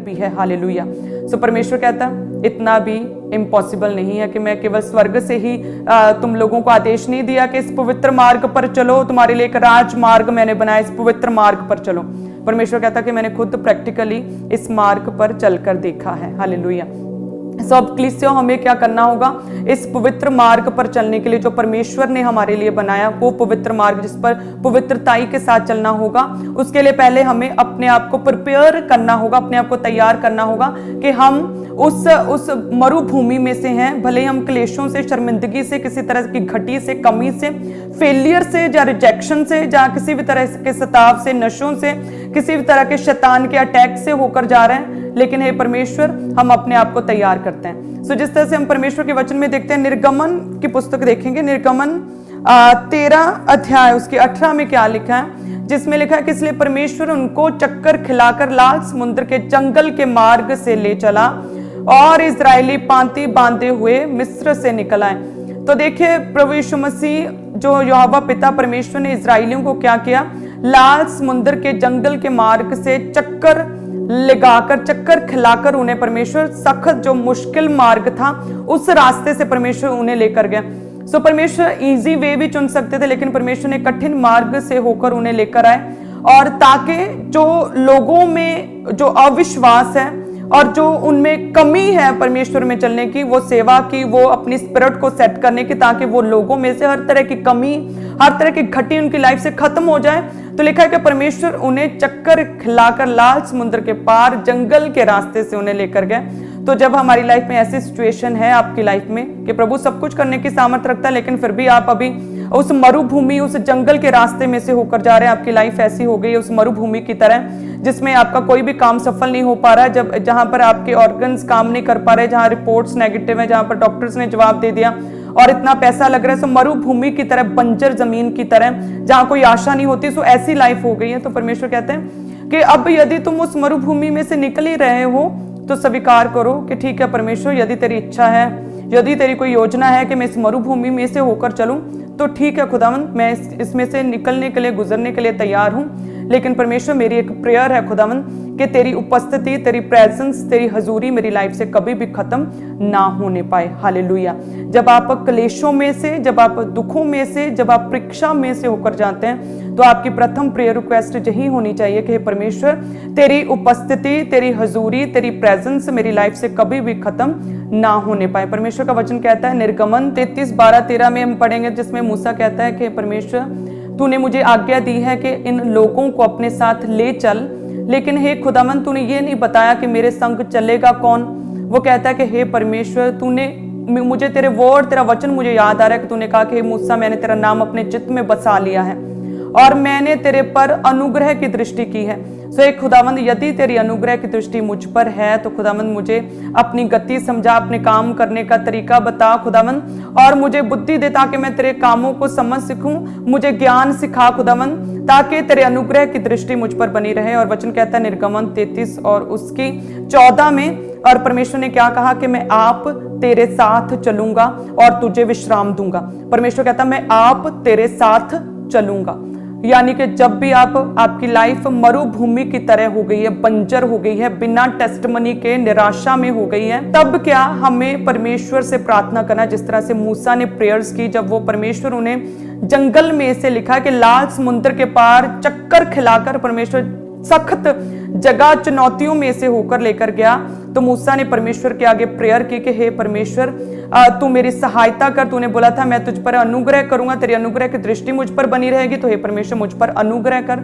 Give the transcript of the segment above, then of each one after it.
भी है। हालेलुया। सो परमेश्वर कहता इतना भी इम्पॉसिबल नहीं है कि मैं केवल स्वर्ग से ही तुम लोगों को आदेश नहीं दिया कि इस पवित्र मार्ग पर चलो, तुम्हारे लिए एक राजमार्ग मैंने बनाया, इस पवित्र मार्ग पर चलो। परमेश्वर कहता कि मैंने खुद प्रैक्टिकली इस मार्ग पर चलकर देखा है। हालेलुया। सो अब कलीसियों हमें क्या करना होगा, इस पवित्र मार्ग पर चलने के लिए जो परमेश्वर ने हमारे लिए बनाया, वो पवित्र मार्ग जिस पर पवित्रताई के साथ चलना होगा, उसके लिए पहले हमें अपने आप को प्रिपेयर करना होगा, अपने आप को तैयार करना होगा कि हम उस मरुभूमि में से हैं। भले हम क्लेशों से, शर्मिंदगी से, किसी तरह की घटी से, कमी से, फेलियर से या रिजेक्शन से, या किसी भी तरह के सताव से, नशों से, किसी भी तरह के शैतान के अटैक से होकर जा रहे हैं। लेकिन हे परमेश्वर, हम अपने आप को तैयार करते हैं। सो जिस तरह से हम परमेश्वर के वचन में देखते हैं, निर्गमन की पुस्तक देखेंगे, निर्गमन 13 अध्याय उसके 18 में क्या लिखा है, जिसमें लिखा है कि इसलिए परमेश्वर उनको चक्कर खिलाकर लाल समुद्र के जंगल के मार्ग से ले चला और इजरायली पांति बांधे हुए मिस्र से निकल आए। तो देखिए, प्रभु यीशु मसीह जो यहोवा पिता परमेश्वर ने इजरायलियों को क्या किया, लाल समुद्र के जंगल के मार्ग से चक्कर लगाकर, चक्कर खिलाकर उन्हें परमेश्वर सख्त जो मुश्किल मार्ग था उस रास्ते से परमेश्वर उन्हें लेकर गया। सो परमेश्वर इजी वे भी चुन सकते थे, लेकिन परमेश्वर ने कठिन मार्ग से होकर उन्हें लेकर आए, और ताकि जो लोगों में जो अविश्वास है और जो उनमें कमी है परमेश्वर में चलने की, वो सेवा की, वो अपनी स्पिरिट को सेट करने की, ताकि वो लोगों में से हर तरह की कमी, हर तरह की घटी उनकी लाइफ से खत्म हो जाए। तो लिखा है कि परमेश्वर उन्हें चक्कर खिलाकर लाल समुद्र के पार जंगल के रास्ते से उन्हें लेकर गए। तो जब हमारी लाइफ में ऐसी सिचुएशन है आपकी लाइफ में कि प्रभु सब कुछ करने की सामर्थ्य रखता है, लेकिन फिर भी आप अभी उस मरुभूमि, उस जंगल के रास्ते में से होकर जा रहे हैं, आपकी लाइफ ऐसी हो गई है उस मरुभूमि की तरह जिसमें आपका कोई भी काम सफल नहीं हो पा रहा है, जहां पर आपके ऑर्गन्स काम नहीं कर पा रहे, जहां रिपोर्ट्स नेगेटिव है, जहां पर डॉक्टर्स ने जवाब दे दिया और इतना पैसा लग रहा है, सो मरुभूमि की तरह, बंजर जमीन की तरह जहां कोई आशा नहीं होती, सो ऐसी लाइफ हो गई है। तो परमेश्वर कहते हैं कि अब यदि तुम उस मरुभूमि में से निकल ही रहे हो तो स्वीकार करो कि ठीक है परमेश्वर, यदि तेरी इच्छा है, यदि तेरी कोई योजना है कि मैं इस मरुभूमि में से होकर चलूं, तो ठीक है खुदावंद, मैं इसमें से निकलने के लिए, गुजरने के लिए तैयार हूं। लेकिन परमेश्वर, मेरी एक प्रेयर है खुदावंद कि तेरी उपस्थिति, तेरी प्रेजेंस, तेरी हजूरी मेरी लाइफ से कभी भी खत्म ना होने पाए। हालेलुया। जब आप क्लेशों में से, जब आप दुखों में से, जब आप परीक्षा में से होकर जाते हैं, तो आपकी प्रथम प्रेयर रिक्वेस्ट यही होनी चाहिए कि परमेश्वर, तेरी उपस्थिति, तेरी हजूरी, तेरी प्रेजेंस मेरी लाइफ से कभी भी खत्म ना होने पाए। परमेश्वर का वचन कहता है, निर्गमन 33:12-13 में हम पढ़ेंगे, जिसमें मूसा कहता है कि परमेश्वर, तूने मुझे आज्ञा दी है कि इन लोगों को अपने साथ ले चल, लेकिन हे खुदावंद, तूने ये नहीं बताया कि मेरे संग चलेगा कौन। वो कहता है कि हे परमेश्वर, तूने मुझे, तेरे वर्ड, तेरा वचन मुझे याद आ रहा है कि तूने कहा कि हे मूसा, मैंने तेरा नाम अपने चित्त में बसा लिया है और मैंने तेरे पर अनुग्रह की दृष्टि की है। सो एक खुदावंद, यदि तेरी अनुग्रह की दृष्टि मुझ पर है तो खुदावंद मुझे अपनी गति समझा, अपने काम करने का तरीका बता खुदावंद, और मुझे बुद्धि दे ताकि मैं तेरे कामों को समझ सकूं, मुझे ज्ञान सिखा खुदावंद, ताकि तेरे अनुग्रह की दृष्टि मुझ पर बनी रहे। और वचन कहता है निर्गमन 33 और उसकी 14 में, और परमेश्वर ने क्या कहा कि मैं आप तेरे साथ चलूंगा और तुझे विश्राम दूंगा। परमेश्वर कहता मैं आप तेरे साथ चलूंगा, यानी कि जब भी आपकी लाइफ मरुभूमि की तरह हो गई है, बंजर हो गई है, बिना टेस्टमनी के निराशा में हो गई है, तब क्या हमें परमेश्वर से प्रार्थना करना, जिस तरह से मूसा ने प्रेयर्स की, जब वो परमेश्वर उन्हें जंगल में से लिखा कि लाल समुद्र के पार चक्कर खिलाकर परमेश्वर सख्त जगह, चुनौतियों में से होकर लेकर गया, तो मूसा ने परमेश्वर के आगे प्रेयर की कि हे परमेश्वर, तू मेरी सहायता कर। तूने बोला था मैं तुझ पर अनुग्रह करूंगा, तेरी अनुग्रह की दृष्टि मुझ पर बनी रहेगी, तो हे परमेश्वर मुझ पर अनुग्रह कर।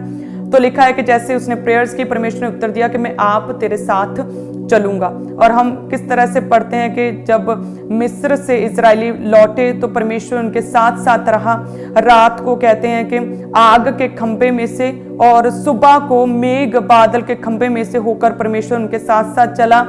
तो लिखा है कि जैसे उसने प्रेयर्स की, परमेश्वर ने उत्तर दिया कि मैं आप तेरे साथ चलूंगा। और हम किस तरह से पढ़ते हैं कि जब मिस्र से इजरायली लौटे तो परमेश्वर उनके साथ साथ रहा। रात को कहते हैं कि आग के खंभे में से और सुबह को मेघ बादल के खंभे में से होकर परमेश्वर उनके साथ साथ चला,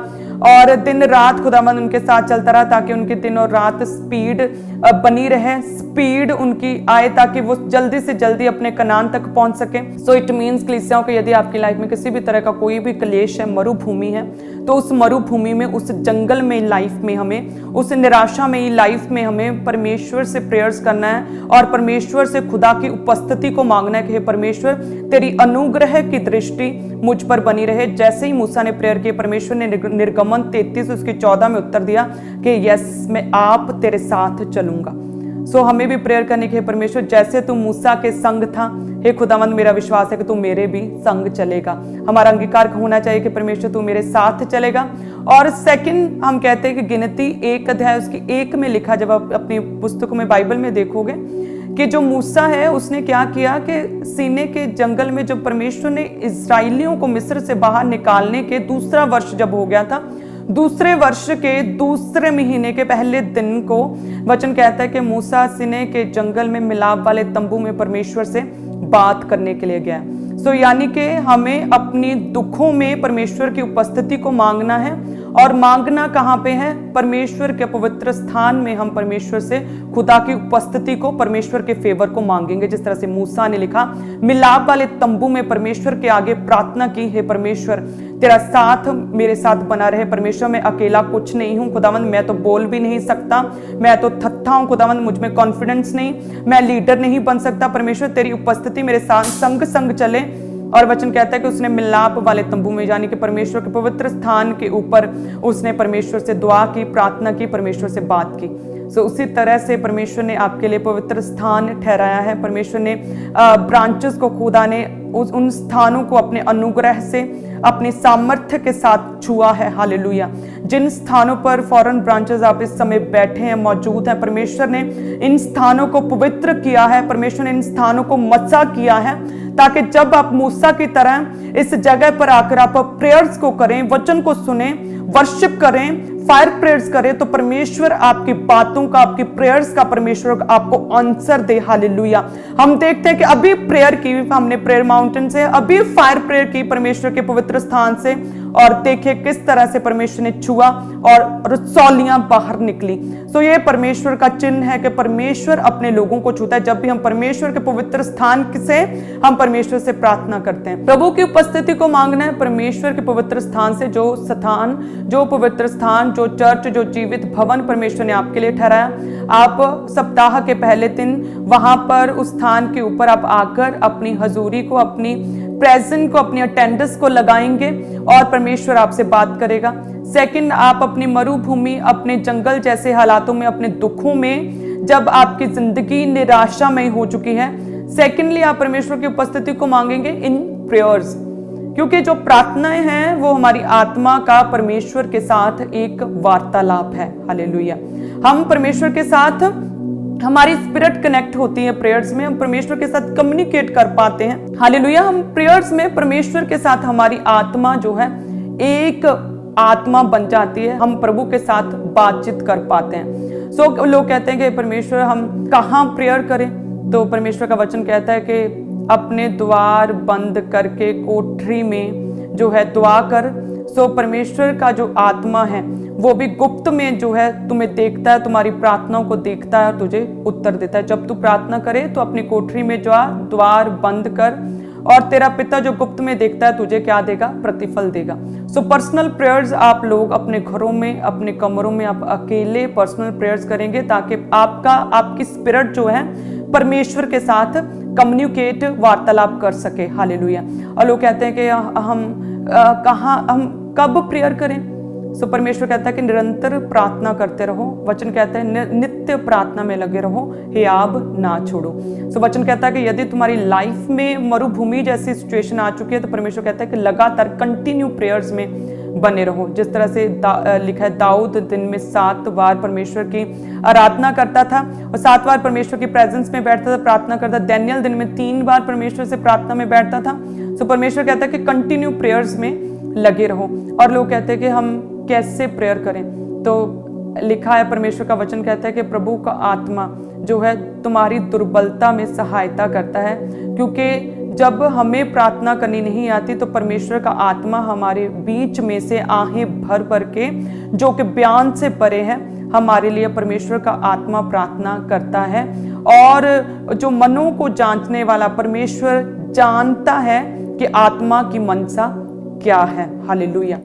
और दिन रात खुदावंद उनके साथ चलता रहा, ताकि उनके दिन और रात स्पीड बनी रहे, स्पीड उनकी आए ताकि वो जल्दी से जल्दी अपने कनान तक पहुंच सके। सो इट मीन्स कलीसियाओं के यदि आपकी लाइफ में किसी भी तरह का कोई भी क्लेश है, मरुभूमि है, तो उस मरुभूमि में, उस जंगल में लाइफ में हमें, उस निराशा में लाइफ में हमें परमेश्वर से प्रेयर्स करना है और परमेश्वर से खुदा की उपस्थिति को मांगना है कि हे परमेश्वर तेरी अनुग्रह की दृष्टि मुझ पर बनी रहे। जैसे ही मूसा ने प्रेयर की, परमेश्वर ने निर्गमन 33 उसकी 14 में उत्तर दिया कि यस मैं आप तेरे साथ चलूंगा। सो हमें भी प्रेयर करने की, परमेश्वर जैसे तू मूसा के संग था, हे खुदावंद मेरा विश्वास है कि तू मेरे भी संग चलेगा। हमारा अंगीकार होना चाहिए कि परमेश्वर तू मेरे साथ चलेगा। और सेकंड हम कहते हैं कि गिनती 1 अध्याय उसकी 1 में लिखा, जब आप अपनी पुस्तकों में बाइबल में देखोगे कि जो मूसा है उसने क्या किया कि सीने के जंगल में जब परमेश्वर ने इस्राएलियों को मिस्र से बाहर निकालने के दूसरा वर्ष जब हो गया था, दूसरे वर्ष के दूसरे महीने के पहले दिन को वचन कहता है कि मूसा सीने के जंगल में मिलाप वाले तंबू में परमेश्वर से बात करने के लिए गया। सो यानी कि हमें अपनी दुखों में परमेश्वर की उपस्थिति को मांगना है। और मांगना कहाँ पे है? परमेश्वर के पवित्र स्थान में हम परमेश्वर से खुदा की उपस्थिति को, परमेश्वर के फेवर को मांगेंगे। जिस तरह से मूसा ने लिखा, मिलाप वाले तंबू में परमेश्वर के आगे प्रार्थना की, हे परमेश्वर तेरा साथ मेरे साथ बना रहे। परमेश्वर मैं अकेला कुछ नहीं हूँ खुदावंद, मैं तो बोल भी नहीं सकता, मैं तो थत्था हूँ खुदावंद, मुझ में कॉन्फिडेंस नहीं, मैं लीडर नहीं बन सकता। परमेश्वर तेरी उपस्थिति मेरे साथ संग संग चले। और वचन कहता है कि उसने मिलाप वाले तंबू में, यानी कि परमेश्वर के पवित्र स्थान के ऊपर उसने परमेश्वर से दुआ की, प्रार्थना की, परमेश्वर से बात की। सो उसी तरह से परमेश्वर ने आपके लिए पवित्र स्थान ठहराया है। परमेश्वर ने ब्रांचेस को, खुदा ने उन स्थानों को अपने अनुग्रह से, अपनी सामर्थ्य के साथ छुआ है। हालेलुया। जिन स्थानों पर फॉरेन ब्रांचेस आप इस समय बैठे हैं, मौजूद हैं, परमेश्वर ने इन स्थानों को पवित्र किया है। परमेश्वर ने इन स्थानों को मसा किया है ताकि जब आप मूसा की तरह इस जगह पर आकर आप प्रेयर्स को करें, वचन को सुने, वर्शिप करें, फायर प्रेयर्स करें, तो परमेश्वर आपकी बातों का, आपकी प्रेयर्स का परमेश्वर आपको आंसर दे। हालेलुया। हम देखते हैं कि अभी प्रेयर की हमने प्रेयर माउंटेन से, अभी फायर प्रेयर की परमेश्वर के पवित्र स्थान से, और देखिए किस तरह से परमेश्वर ने छुआ और रसौलियां बाहर निकली। सो ये परमेश्वर का चिन्ह है कि परमेश्वर अपने लोगों को छूता है। जब भी हम परमेश्वर के पवित्र स्थान से हम परमेश्वर से प्रार्थना करते हैं, प्रभु की उपस्थिति को मांगना है। परमेश्वर के पवित्र स्थान से, जो स्थान, जो पवित्र स्थान, जो चर्च, जो जीवित भवन परमेश्वर ने आपके लिए ठहराया, आप सप्ताह के पहले दिन वहां पर उस स्थान के ऊपर आप आकर अपनी हजूरी को, अपनी प्रेजेंट को, अपनी अटेंडेंस को लगाएंगे और परमेश्वर आपसे बात करेगा। सेकंड, आप अपनी मरुभूमि, अपने जंगल जैसे हालातों में, अपने दुखों में, जब आपकी जिंदगी निराशामय हो चुकी है, सेकंडली आप परमेश्वर की उपस्थिति को मांगेंगे इन प्रेयर्स, क्योंकि जो प्रार्थनाएं हैं वो हमारी आत्मा का परमेश्वर के साथ एक वार्तालाप है। हालेलुया। हम परमेश्वर के साथ, हमारी स्पिरिट कनेक्ट होती है प्रेयर्स में, हम परमेश्वर के साथ कम्युनिकेट कर पाते हैं। हालेलुया। हम प्रेयर्स में परमेश्वर के साथ, हमारी आत्मा जो है एक आत्मा बन जाती है, हम प्रभु के साथ बातचीत कर पाते हैं। सो लोग कहते हैं कि परमेश्वर हम कहाँ प्रेयर करें, तो परमेश्वर का वचन कहता है कि अपने द्वार बंद करके कोठरी में जो है दुआ कर। सो परमेश्वर का जो आत्मा है वो भी गुप्त में जो है तुम्हें देखता है, तुम्हारी प्रार्थनाओं को देखता है और तुझे उत्तर देता है। जब तू प्रार्थना करे तो अपनी कोठरी में जा, द्वार बंद कर, और तेरा पिता जो गुप्त में देखता है तुझे क्या देगा? प्रतिफल देगा। सो पर्सनल प्रेयर्स आप लोग अपने घरों में, अपने कमरों में आप अकेले पर्सनल प्रेयर्स करेंगे ताकि आपकी स्पिरिट जो है परमेश्वर के साथ कम्युनिकेट, वार्तालाप कर सके। हालेलुया। और लोग कहते हैं कि हम कब प्रेयर करें? सो परमेश्वर कहता है कि निरंतर प्रार्थना करते रहो। वचन कहता है नित्य प्रार्थना में लगे रहो, हियाब ना छोड़ो। सो वचन कहता है कि यदि तुम्हारी लाइफ में मरुभूमि जैसी सिचुएशन आ चुकी है तो परमेश्वर कहता है कि लगातार कंटिन्यू प्रेयर्स में बने रहो। जिस तरह से लिखा है, दाऊद दिन में 7 बार परमेश्वर की आराधना करता था और 7 बार परमेश्वर की प्रेजेंस में बैठता था, प्रार्थना करता। डैनियल दिन में 3 बार परमेश्वर से प्रार्थना में बैठता था। सो परमेश्वर कहता है कि कंटिन्यू प्रेयर्स में लगे रहो। और लोग कहते हैं कि हम कैसे प्रेयर करें, तो लिखा है, परमेश्वर का वचन कहता है कि प्रभु का आत्मा जो है तुम्हारी दुर्बलता में सहायता करता है, क्योंकि जब हमें प्रार्थना करनी नहीं आती तो परमेश्वर का आत्मा हमारे बीच में से आहें भर भर के, जो कि बयान से परे है, हमारे लिए परमेश्वर का आत्मा प्रार्थना करता है, और जो मनों को जांचने वाला परमेश्वर जानता है कि आत्मा की मनसा क्या है। हालेलुया।